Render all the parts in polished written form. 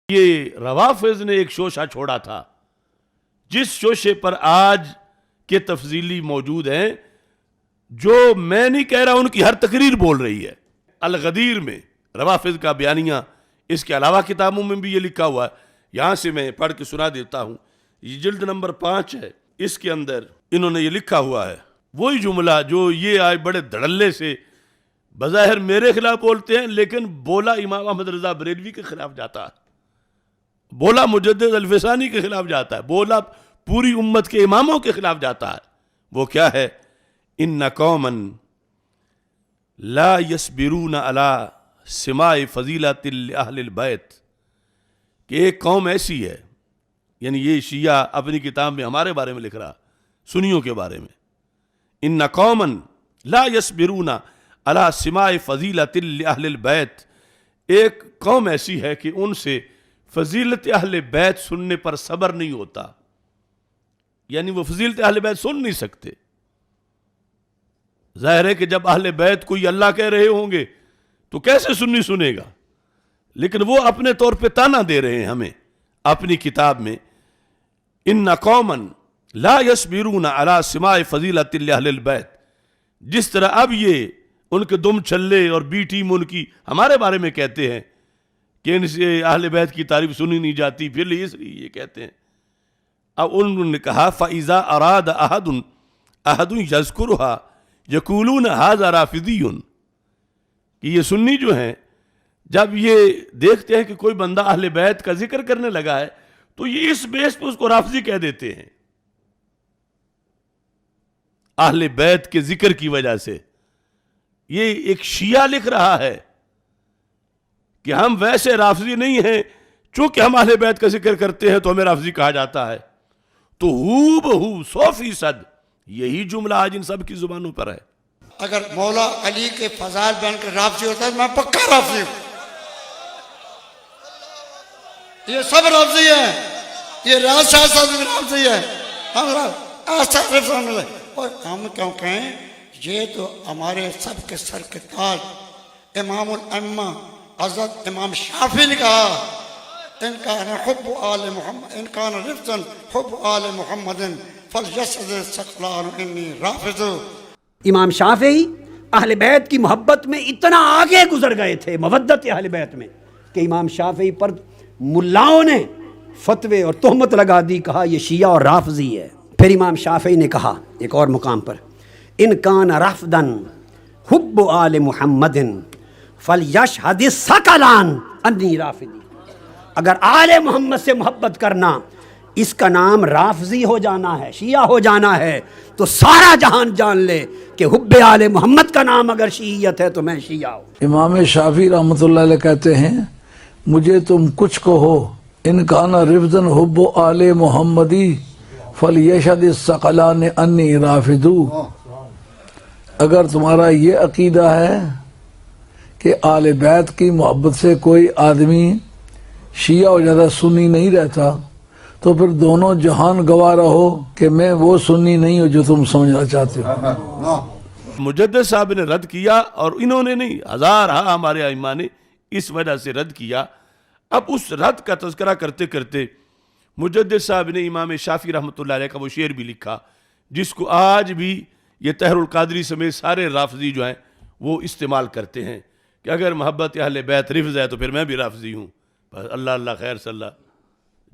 یہ روافض نے ایک شوشہ چھوڑا تھا جس شوشے پر آج کے تفضیلی موجود ہیں، جو میں نہیں کہہ رہا، ان کی ہر تقریر بول رہی ہے۔ الغدیر میں روافض کا بیانیہ، اس کے علاوہ کتابوں میں بھی یہ لکھا ہوا ہے، یہاں سے میں پڑھ کے سنا دیتا ہوں۔ یہ جلد نمبر 5 ہے، اس کے اندر انہوں نے یہ لکھا ہوا ہے، وہی جملہ جو یہ آج بڑے دھڑلے سے بظاہر میرے خلاف بولتے ہیں، لیکن بولا امام احمد رضا بریلوی کے خلاف جاتا ہے، بولا مجدد الفسانی کے خلاف جاتا ہے، بولا پوری امت کے اماموں کے خلاف جاتا ہے۔ وہ کیا ہے؟ ان قوما لا یصبرون علی سماع فضیلت اہل البیت، کہ ایک قوم ایسی ہے، یعنی یہ شیعہ اپنی کتاب میں ہمارے بارے میں لکھ رہا، سنیوں کے بارے میں، ان قوما لا یصبرون علی سماع فضیلت اہل البیت، ایک قوم ایسی ہے کہ ان سے فضیلت اہل بیت سننے پر صبر نہیں ہوتا، یعنی وہ فضیلت اہل بیت سن نہیں سکتے۔ ظاہر ہے کہ جب اہل بیت کوئی اللہ کہہ رہے ہوں گے تو کیسے سنی سنے گا، لیکن وہ اپنے طور پہ تانا دے رہے ہیں ہمیں اپنی کتاب میں، ان قوما لا یصبرون علی سماع فضیلت اہل البیت، جس طرح اب یہ ان کے دم چھلے اور بی ٹیم ان کی ہمارے بارے میں کہتے ہیں کہ ان سے اہل بیت کی تعریف سنی نہیں جاتی، پھر اس لیے یہ کہتے ہیں۔ اب انہوں نے کہا فَإِذَا أَرَادَ أَحَدٌ يَذْكُرُهَا يَقُولُونَ هَذَا رَافِضِيٌّ، کہ یہ سنی جو ہیں جب یہ دیکھتے ہیں کہ کوئی بندہ اہل بیت کا ذکر کرنے لگا ہے تو یہ اس بیس پہ اس کو رافضی کہہ دیتے ہیں، اہل بیت کے ذکر کی وجہ سے۔ یہ ایک شیعہ لکھ رہا ہے کہ ہم ویسے رافضی نہیں ہیں، چونکہ ہم اہل بیت کا ذکر کرتے ہیں تو ہمیں رافضی کہا جاتا ہے۔ تو ہو بہو 100% یہی جملہ آج ان سب کی زبانوں پر ہے۔ اگر مولا علی کے فضائل بیان کر رافضی ہوتا ہے تو میں پکا رافضی ہوں۔ یہ سب رافضی ہیں، یہ راز شاہ صاحب بھی رافضی ہے، اور ہم کیوں کہیں؟ یہ تو ہمارے سب کے سر کے تاج امام الائمہ حضرت امام شافعی نے کہا، ان کان حب آل محمد ان کان رفضا حب آل محمد فلیسد الثقلان انی رافض۔ امام شافعی اہل بیت کی محبت میں اتنا آگے گزر گئے تھے، مودت اہل بیت میں، کہ امام شافعی پر ملاؤں نے فتوے اور تہمت لگا دی، کہا یہ شیعہ اور رافضی ہے۔ پھر امام شافعی نے کہا ایک اور مقام پر، ان کان رافضا حب آل محمد فلیشہد الثقلان انی رافضی، اگر آل محمد سے محبت کرنا اس کا نام رافضی ہو جانا ہے، شیعہ ہو جانا ہے، تو سارا جہان جان لے کہ حب آل محمد کا نام اگر شیعیت ہے تو میں شیعہ ہوں۔ امام شافعی رحمۃ اللہ علیہ کہتے ہیں مجھے تم کچھ کہو، ان کان رفضا حب آل محمدی فلیشہد الثقلان انی رافض، اگر تمہارا یہ عقیدہ ہے کہ آل بیت کی محبت سے کوئی آدمی شیعہ ہو جاتا، سنی نہیں رہتا، تو پھر دونوں جہان گواہ رہو کہ میں وہ سنی نہیں ہوں جو تم سمجھنا چاہتے ہو۔ مجدد صاحب نے رد کیا، اور انہوں نے نہیں، ہزارہ ہمارے ائمہ نے اس وجہ سے رد کیا۔ اب اس رد کا تذکرہ کرتے کرتے مجدد صاحب نے امام شافعی رحمۃ اللہ علیہ کا وہ شعر بھی لکھا، جس کو آج بھی یہ طاہر القادری سمیت سارے رافضی جو ہیں وہ استعمال کرتے ہیں، کہ اگر محبت اہل بیت رفض ہے تو پھر میں بھی رافضی ہوں۔ بس اللہ اللہ خیر صلی اللہ،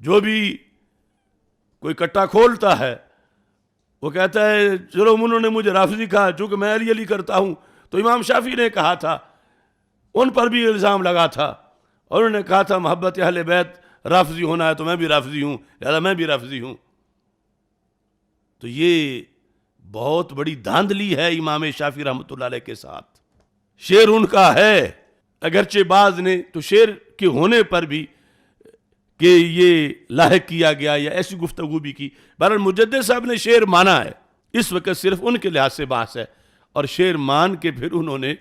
جو بھی کوئی کٹا کھولتا ہے وہ کہتا ہے چلو انہوں نے مجھے رافضی کہا، چونکہ میں علی علی کرتا ہوں، تو امام شافعی نے کہا تھا، ان پر بھی الزام لگا تھا، اور انہوں نے کہا تھا محبت اہل بیت رافضی ہونا ہے تو میں بھی رافضی ہوں، لہذا میں بھی رافضی ہوں۔ تو یہ بہت بڑی دھاندلی ہے امام شافعی رحمۃ اللہ علیہ کے ساتھ۔ شعر ان کا ہے، اگرچہ بعض نے تو شعر کے ہونے پر بھی کہ یہ لاحق کیا گیا یا ایسی گفتگو بھی کی، بہرحال مجدد صاحب نے شعر مانا ہے، اس وقت صرف ان کے لحاظ سے بحث ہے، اور شعر مان کے پھر انہوں نے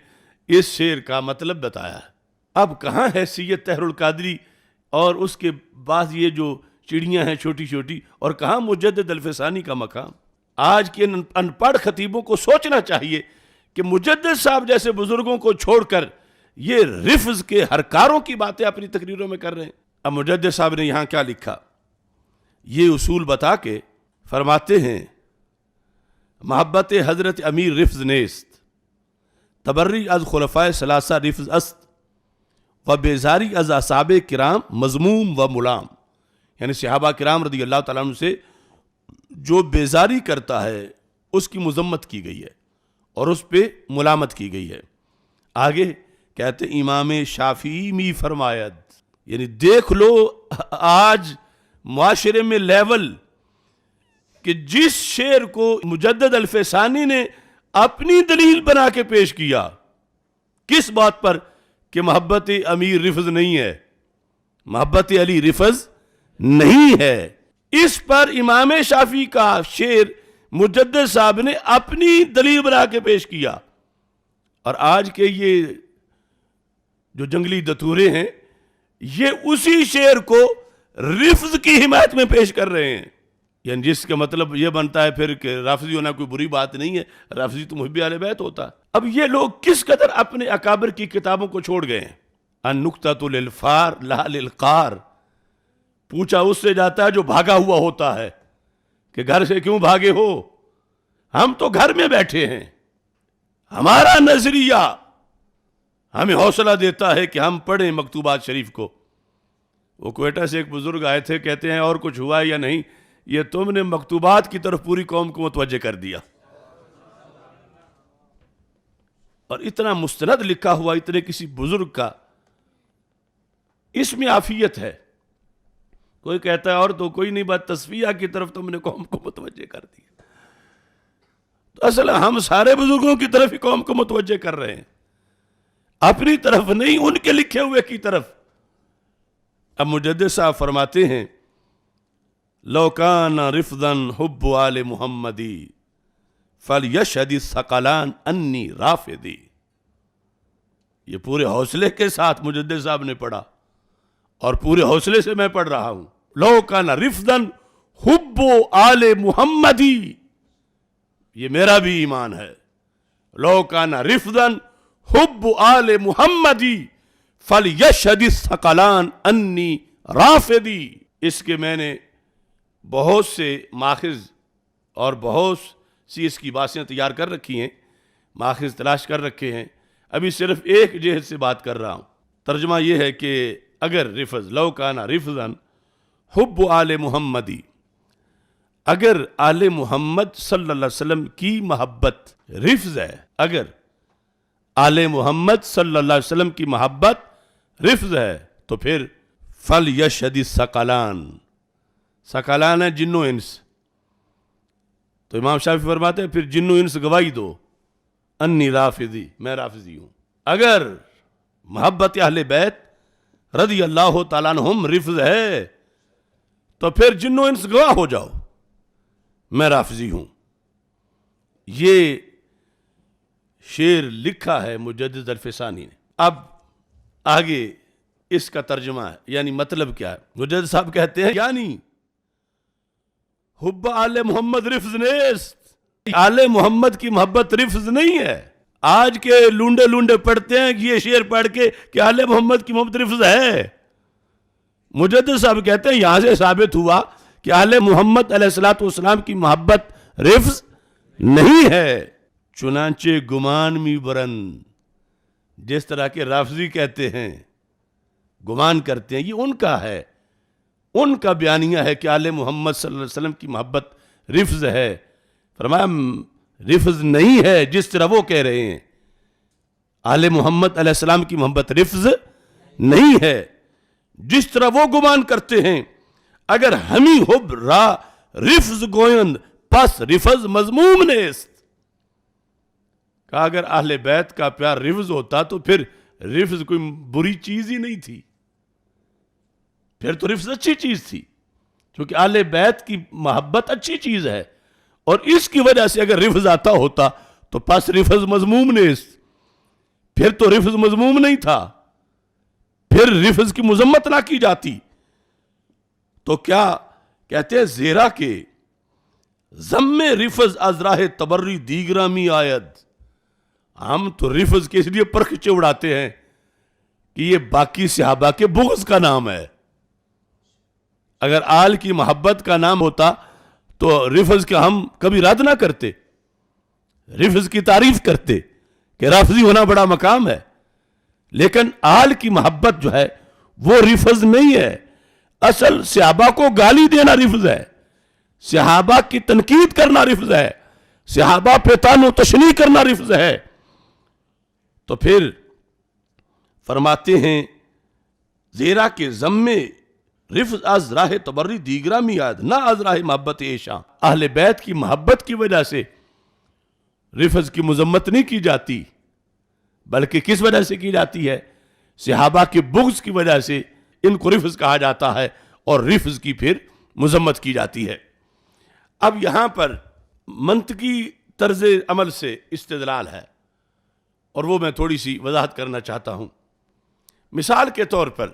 اس شعر کا مطلب بتایا ہے۔ اب کہاں حیثیت طاہر القادری اور اس کے بعض یہ جو چڑیاں ہیں چھوٹی چھوٹی، اور کہاں مجدد الفسانی کا مقام؟ آج کے ان پڑھ خطیبوں کو سوچنا چاہیے کہ مجدد صاحب جیسے بزرگوں کو چھوڑ کر یہ رفض کے ہرکاروں کی باتیں اپنی تقریروں میں کر رہے ہیں۔ اب مجدد صاحب نے یہاں کیا لکھا، یہ اصول بتا کے فرماتے ہیں محبت حضرت امیر رفض نیست، تبری از خلفائے ثلاثہ رفض است، و بیزاری از اصحاب کرام مذموم و ملام، یعنی صحابہ کرام رضی اللہ تعالیٰ عنہ سے جو بیزاری کرتا ہے اس کی مذمت کی گئی ہے اور اس پہ ملامت کی گئی ہے۔ آگے کہتے امام شافعی می فرماید، یعنی دیکھ لو آج معاشرے میں لیول کہ جس شعر کو مجدد الفسانی نے اپنی دلیل بنا کے پیش کیا، کس بات پر؟ کہ محبت امیر رفض نہیں ہے، محبت علی رفض نہیں ہے، اس پر امام شافعی کا شعر مجدد صاحب نے اپنی دلیل بنا کے پیش کیا، اور آج کے یہ جو جنگلی دتورے ہیں یہ اسی شعر کو رفض کی حمایت میں پیش کر رہے ہیں، یعنی جس کا مطلب یہ بنتا ہے پھر کہ رافضی ہونا کوئی بری بات نہیں ہے، رافضی تو محب اہل بیت ہوتا۔ اب یہ لوگ کس قدر اپنے اکابر کی کتابوں کو چھوڑ گئے ہیں۔ النکتۃ للفار لا للقار، پوچھا اس سے جاتا ہے جو بھاگا ہوا ہوتا ہے کہ گھر سے کیوں بھاگے ہو؟ ہم تو گھر میں بیٹھے ہیں، ہمارا نظریہ ہمیں حوصلہ دیتا ہے کہ ہم پڑھیں مکتوبات شریف کو۔ وہ کوئٹہ سے ایک بزرگ آئے تھے، کہتے ہیں اور کچھ ہوا یا نہیں، یہ تم نے مکتوبات کی طرف پوری قوم کو متوجہ کر دیا، اور اتنا مستند لکھا ہوا اتنے کسی بزرگ کا، اس میں عافیت ہے۔ کوئی کہتا ہے اور تو کوئی نہیں، بات تصفیہ کی طرف تم نے قوم کو متوجہ کر دیا، تو اصل ہم سارے بزرگوں کی طرف ہی قوم کو متوجہ کر رہے ہیں، اپنی طرف نہیں، ان کے لکھے ہوئے کی طرف۔ اب مجدد صاحب فرماتے ہیں لو کان رفضا حب آل محمدی فلیشہد الثقلان انی رافضی، یہ پورے حوصلے کے ساتھ مجدد صاحب نے پڑھا اور پورے حوصلے سے میں پڑھ رہا ہوں۔ لو کان رفضا حب آل محمدی، یہ میرا بھی ایمان ہے، لو کان رفضا حب آل محمدی فلیشہد الثقلان انی رافضی۔ اس کے میں نے بہت سے ماخذ اور بہت سی اس کی باتیں تیار کر رکھی ہیں، ماخذ تلاش کر رکھے ہیں، ابھی صرف ایک جہت سے بات کر رہا ہوں۔ ترجمہ یہ ہے کہ اگر رفض لو کانا رفضا حب آل محمدی، اگر آل محمد صلی اللہ علیہ وسلم کی محبت رفض ہے، اگر آل محمد صلی اللہ علیہ وسلم کی محبت رفض ہے تو پھر فلیشہد الثقلان، ثقلان ہے جن و انس، تو امام شافعی فرماتے ہیں پھر جن و انس گواہی دو انی رافضی، میں رافضی ہوں۔ اگر محبت اہل بیت رضی اللہ تعالیٰ عنہم رفض ہے تو پھر جن و انس گواہ ہو جاؤ میں رافضی ہوں۔ یہ شعر لکھا ہے مجدد الفسانی نے۔ اب آگے اس کا ترجمہ ہے، یعنی مطلب کیا ہے؟ مجدد صاحب کہتے ہیں یعنی حب آل محمد رفض نیست، آل محمد کی محبت رفض نہیں ہے۔ آج کے لونڈے پڑھتے ہیں یہ شعر پڑھ کے کہ آل محمد کی محبت رفض ہے۔ مجدد صاحب کہتے ہیں یہاں سے ثابت ہوا کہ آل محمد علیہ الصلوۃ والسلام کی محبت رفض نہیں ہے۔ چنانچہ گمان می برند، جس طرح کے رافضی کہتے ہیں، گمان کرتے ہیں، یہ ان کا ہے، ان کا بیانیہ ہے کہ آل محمد صلی اللہ علیہ وسلم کی محبت رفض ہے۔ فرمایا رفض نہیں ہے جس طرح وہ کہہ رہے ہیں، آل محمد علیہ السلام کی محبت رفض نہیں ہے جس طرح وہ گمان کرتے ہیں۔ اگر ہمی حب را رفض گویند پس رفض مذموم نیست، کہا اگر اہل بیت کا پیار رفض ہوتا تو پھر رفض کوئی بری چیز ہی نہیں تھی، پھر تو رفض اچھی چیز تھی، کیونکہ اہل بیت کی محبت اچھی چیز ہے، اور اس کی وجہ سے اگر رفض آتا ہوتا تو پس رفض مذموم نیست، پھر تو رفض مذموم نہیں تھا، پھر رفض کی مذمت نہ کی جاتی۔ تو کیا کہتے ہیں زیرا کے ضم رفض از راہ تبری دیگرہ می آید، ہم تو رفض کے اس لیے پرخچے اڑاتے ہیں کہ یہ باقی صحابہ کے بغض کا نام ہے، اگر آل کی محبت کا نام ہوتا تو رفض کا ہم کبھی رد نہ کرتے، رفض کی تعریف کرتے کہ رافضی ہونا بڑا مقام ہے. لیکن آل کی محبت جو ہے وہ رفض نہیں ہے. اصل صحابہ کو گالی دینا رفض ہے، صحابہ کی تنقید کرنا رفض ہے، صحابہ پہ طعن و تشنیع کرنا رفض ہے. تو پھر فرماتے ہیں زیرا کے ضم رفض از راہ تبری دیگرہ میاد نہ از راہ محبت ایشاں. اہل بیت کی محبت کی وجہ سے رفض کی مذمت نہیں کی جاتی، بلکہ کس وجہ سے کی جاتی ہے؟ صحابہ کے بغض کی وجہ سے ان کو رفض کہا جاتا ہے اور رفض کی پھر مذمت کی جاتی ہے. اب یہاں پر منطقی طرز عمل سے استدلال ہے اور وہ میں تھوڑی سی وضاحت کرنا چاہتا ہوں. مثال کے طور پر،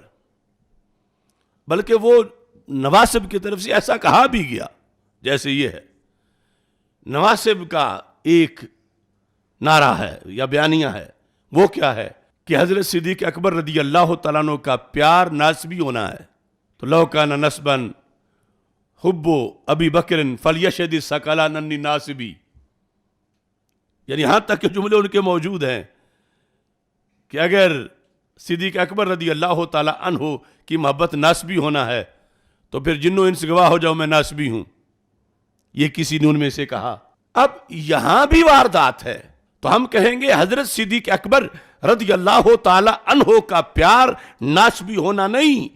بلکہ وہ نواسب کی طرف سے ایسا کہا بھی گیا، جیسے یہ ہے نواسب کا ایک نعرہ ہے یا بیانیہ ہے. وہ کیا ہے کہ حضرت صدیق اکبر رضی اللہ تعالیٰ عنہ کا پیار ناسبی ہونا ہے. تو لو کان نسبن حب ابی بکر فلیشہد الثقلان انی ناسبی، یعنی ہاں تک کہ جملے ان کے موجود ہیں کہ اگر صدیق اکبر رضی اللہ تعالیٰ عنہ کی محبت ناسبی ہونا ہے تو پھر جنو انس گواہ ہو جاؤ میں ناسبی ہوں. یہ کسی نے ان میں سے کہا. اب یہاں بھی واردات ہے تو ہم کہیں گے حضرت صدیق اکبر رضی اللہ تعالیٰ عنہ کا پیار ناسبی ہونا نہیں،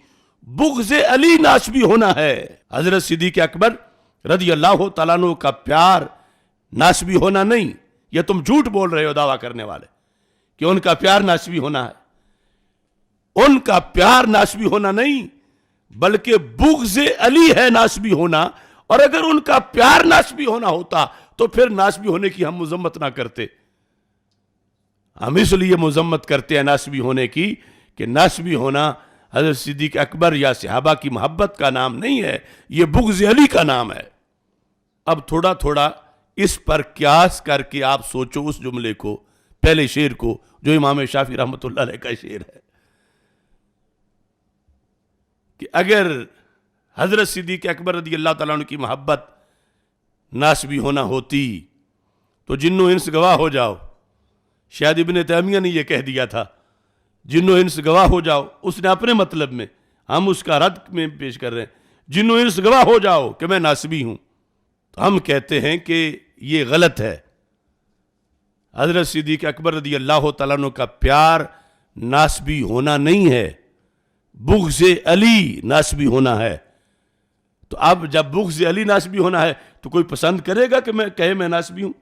بغض علی ناسبی ہونا ہے. حضرت صدیق اکبر رضی اللہ تعالیٰ عنہ کا پیار ناسبی ہونا نہیں. یہ تم جھوٹ بول رہے ہو دعویٰ کرنے والے کہ ان کا پیار ناسبی ہونا ہے. ان کا پیار ناسبی ہونا نہیں بلکہ بغض علی ہے ناسبی ہونا. اور اگر ان کا پیار ناسبی ہونا ہوتا تو پھر ناسبی ہونے کی ہم مذمت نہ کرتے. ہم اس لیے مذمت کرتے ہیں ناسبی ہونے کی کہ ناسبی ہونا حضرت صدیق اکبر یا صحابہ کی محبت کا نام نہیں ہے، یہ بغض علی کا نام ہے. اب تھوڑا تھوڑا اس پر قیاس کر کے آپ سوچو اس جملے کو، پہلے شعر کو جو امام شافعی رحمۃ اللہ علیہ کا شعر ہے کہ اگر حضرت صدیق اکبر رضی اللہ تعالیٰ عنہ کی محبت ناسبی ہونا ہوتی تو جنو انس گواہ ہو جاؤ. شاید ابن تیمیہ نے یہ کہہ دیا تھا جنو انس گواہ ہو جاؤ، اس نے اپنے مطلب میں، ہم اس کا رد میں پیش کر رہے ہیں، جنو انس گواہ ہو جاؤ کہ میں ناسبی ہوں. تو ہم کہتے ہیں کہ یہ غلط ہے. حضرت صدیق اکبر رضی اللہ تعالیٰ عنہ کا پیار ناسبی ہونا نہیں ہے، بغض علی ناسبی ہونا ہے. تو اب جب بغض علی ناسبی ہونا ہے تو کوئی پسند کرے گا کہ میں ناسبی ہوں؟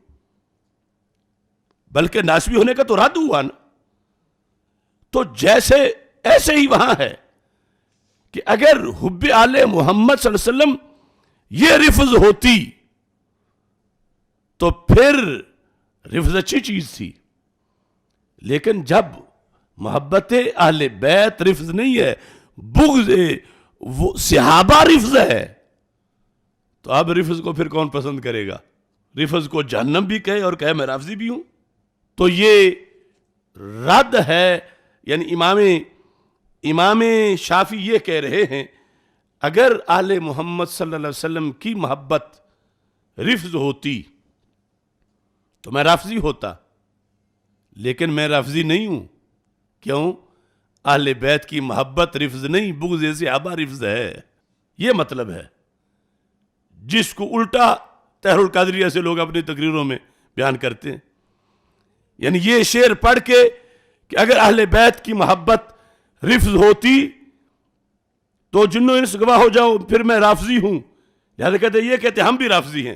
بلکہ ناسبی ہونے کا تو رد ہوا نا. تو جیسے ایسے ہی وہاں ہے کہ اگر حب آل محمد صلی اللہ علیہ وسلم یہ رفض ہوتی تو پھر رفض اچھی چیز تھی. لیکن جب محبت اہل بیت رفض نہیں ہے، بغض وہ صحابہ رفض ہے، تو اب رفض کو پھر کون پسند کرے گا؟ رفض کو جہنم بھی کہے اور کہے میں رافضی بھی ہوں. تو یہ رد ہے. یعنی امام شافعی یہ کہہ رہے ہیں اگر آل محمد صلی اللہ علیہ وسلم کی محبت رفض ہوتی تو میں رافضی ہوتا، لیکن میں رافضی نہیں ہوں. کیوں؟ اہل بیت کی محبت رفض نہیں، بغض صحابہ رفض ہے. یہ مطلب ہے جس کو الٹا طاہر القادریہ سے لوگ اپنی تقریروں میں بیان کرتے ہیں. یعنی یہ شعر پڑھ کے کہ اگر اہل بیت کی محبت رفض ہوتی تو جنو انس گواہ ہو جاؤ پھر میں رافضی ہوں، لہذا یہ کہتے ہم بھی رافضی ہیں.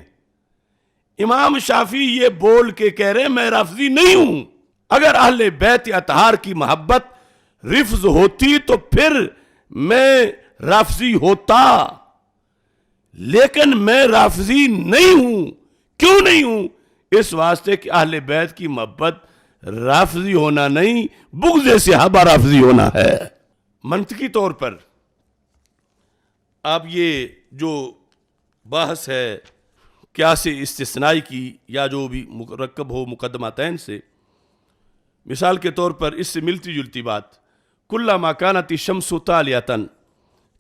امام شافعی یہ بول کے کہہ رہے ہیں میں رافضی نہیں ہوں. اگر اہل بیت اطہار کی محبت رفض ہوتی تو پھر میں رافضی ہوتا، لیکن میں رافضی نہیں ہوں. کیوں نہیں ہوں؟ اس واسطے کہ اہل بیت کی محبت رافضی ہونا نہیں، بغض صحابہ رافضی ہونا ہے. منطقی طور پر اب یہ جو بحث ہے قیاس استثنائی کی یا جو بھی مرکب ہو مقدمتین سے، مثال کے طور پر اس سے ملتی جلتی بات، کلما کانت الشمس طالیۃ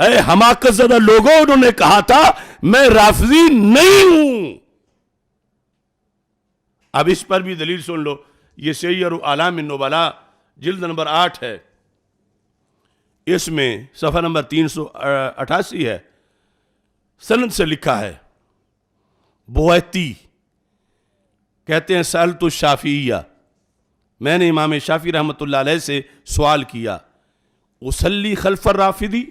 اے حماقت زدہ لوگوں، انہوں نے کہا تھا میں رافضی نہیں ہوں. اب اس پر بھی دلیل سن لو. یہ سیر اعلام النبلاء جلد نمبر 8 ہے، اس میں صفحہ نمبر 388 ہے. سند سے لکھا ہے، بویتی کہتے ہیں سألت الشافعیہ، میں نے امام شافعی رحمۃ اللہ علیہ سے سوال کیا، اصلی خلف الرافضی،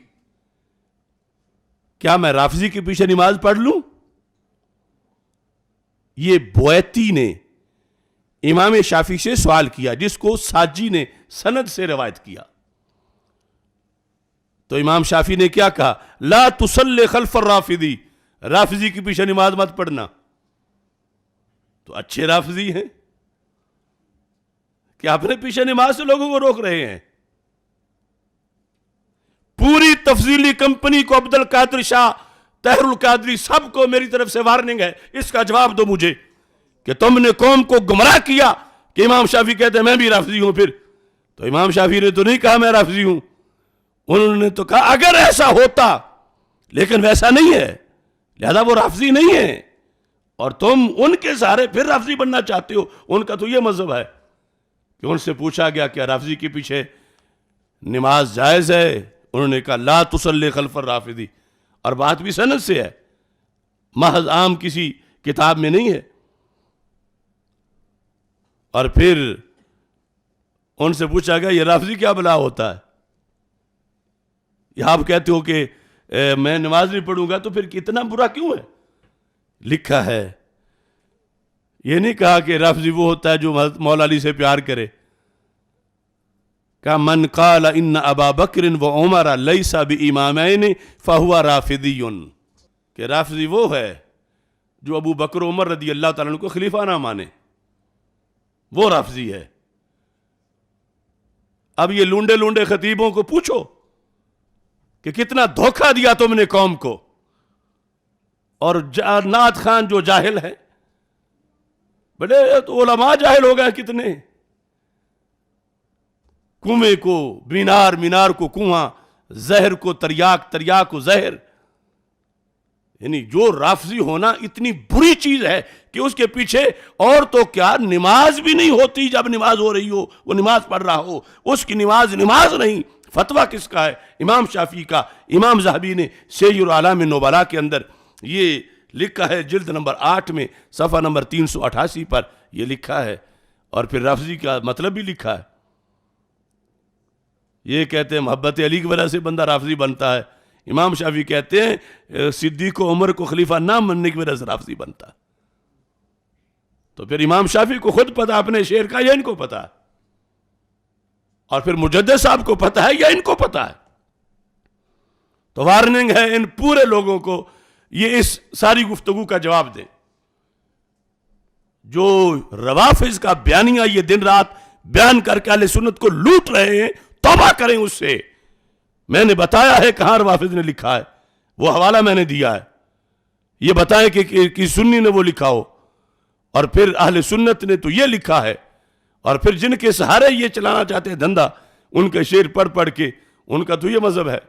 کیا میں رافضی کے پیچھے نماز پڑھ لوں؟ یہ بویتی نے امام شافعی سے سوال کیا، جس کو ساجی نے سند سے روایت کیا. تو امام شافعی نے کیا کہا؟ لا تصلی خلف الرافضی، رافضی کے پیچھے نماز مت پڑھنا. تو اچھے رافضی ہیں کہ اپنے پیچھے نماز سے لوگوں کو روک رہے ہیں. پوری تفضیلی کمپنی کو، عبد القادر شاہ، طاہر القادری، سب کو میری طرف سے وارننگ ہے. اس کا جواب دو مجھے کہ تم نے قوم کو گمراہ کیا کہ امام شافعی کہتے ہیں میں بھی رافضی ہوں. پھر تو امام شافعی نے تو نہیں کہا میں رافضی ہوں، انہوں نے تو کہا اگر ایسا ہوتا، لیکن ویسا نہیں ہے، لہذا وہ رافضی نہیں ہے، اور تم ان کے سہارے پھر رافضی بننا چاہتے ہو. ان کا تو یہ مذہب ہے کہ ان سے پوچھا گیا کہ رافضی کے پیچھے نماز جائز ہے؟ انہوں نے کہا لا تصلی خلف الرافضی، اور بات بھی سند سے ہے، محض عام کسی کتاب میں نہیں ہے. اور پھر ان سے پوچھا گیا یہ رافضی کیا بلا ہوتا ہے؟ یہ آپ کہتے ہو کہ میں نماز نہیں پڑھوں گا، تو پھر کتنا برا کیوں ہے؟ لکھا ہے، یہ نہیں کہا کہ رافضی وہ ہوتا ہے جو مولا علی سے پیار کرے. کہ من قال ان ابا بکر و عمر لیس بامامین فہو رافضی، کہ رافضی وہ ہے جو ابو بکر و عمر رضی اللہ تعالیٰ عنہ کو خلیفہ نہ مانے، وہ رافضی ہے. اب یہ لونڈے لونڈے خطیبوں کو پوچھو کہ کتنا دھوکہ دیا تم نے قوم کو. اور نعت خان جو جاہل ہے، بڑے تو علماء جاہل ہو گئے کتنے. کنویں کو مینار، مینار کو کنواں، زہر کو تریاک، تریاک کو زہر. یعنی جو رافضی ہونا اتنی بری چیز ہے کہ اس کے پیچھے اور تو کیا نماز بھی نہیں ہوتی. جب نماز ہو رہی ہو، وہ نماز پڑھ رہا ہو، اس کی نماز نماز نہیں. فتویٰ کس کا ہے؟ امام شافعی کا. امام ذہبی نے سیر اعلام النبلاء کے اندر یہ لکھا ہے، جلد نمبر 8 میں صفحہ نمبر 388 پر یہ لکھا ہے. اور پھر رافضی کا مطلب بھی لکھا ہے. یہ کہتے ہیں محبت علی کی وجہ سے بندہ رافضی بنتا ہے. امام شافعی کہتے ہیں صدیق و عمر کو خلیفہ نہ ماننے کی وجہ سے رافضی بنتا ہے. تو پھر امام شافعی کو خود پتا اپنے شعر کا یا ان کو پتا ہے؟ اور پھر مجدد صاحب کو پتا ہے یا ان کو پتا ہے؟ تو وارننگ ہے ان پورے لوگوں کو، یہ اس ساری گفتگو کا جواب دیں. جو روافض کا بیانیہ یہ دن رات بیان کر کے اہل سنت کو لوٹ رہے ہیں، توبہ کریں اس سے. میں نے بتایا ہے کہاں روافض نے لکھا ہے، وہ حوالہ میں نے دیا ہے. یہ بتائیں کہ سنی نے وہ لکھا ہو. اور پھر اہل سنت نے تو یہ لکھا ہے. اور پھر جن کے سہارے یہ چلانا چاہتے ہیں دھندا، ان کے شعر پڑھ پڑھ کے، ان کا تو یہ مذہب ہے.